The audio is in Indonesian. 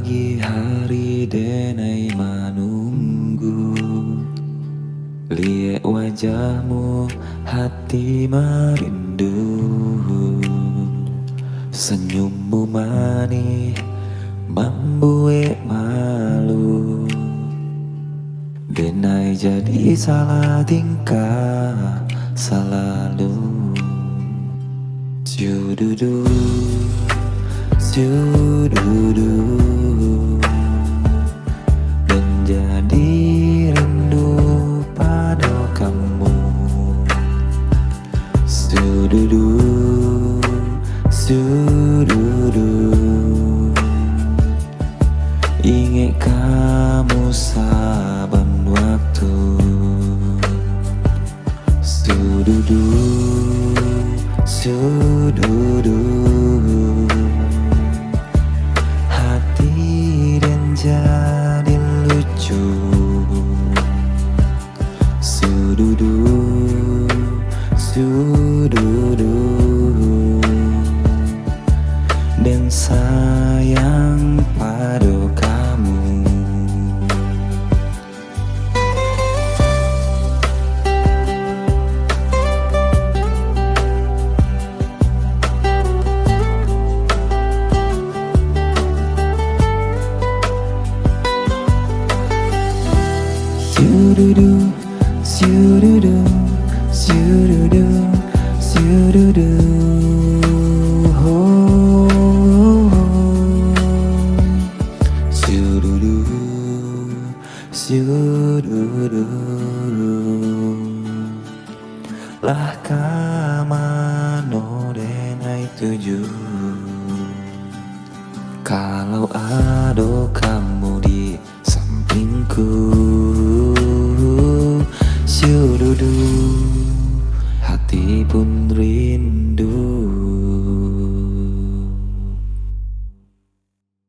Pagi hari denai menunggu, lihat wajahmu hati merindu. Senyummu manis membuat malu, denai jadi salah tingkah selalu. Jududu, jududu, menjadi rindu pada kamu. Sududu, sududu, ingat kamu saban waktu. Sududu, sududu, hati dan jadi lucu. Sududu, sududu, dan sayang pada kamu. Sududu, sududu, sududu, sududu, oh, sududu, sududu, lah kamano denai tuju. Kalau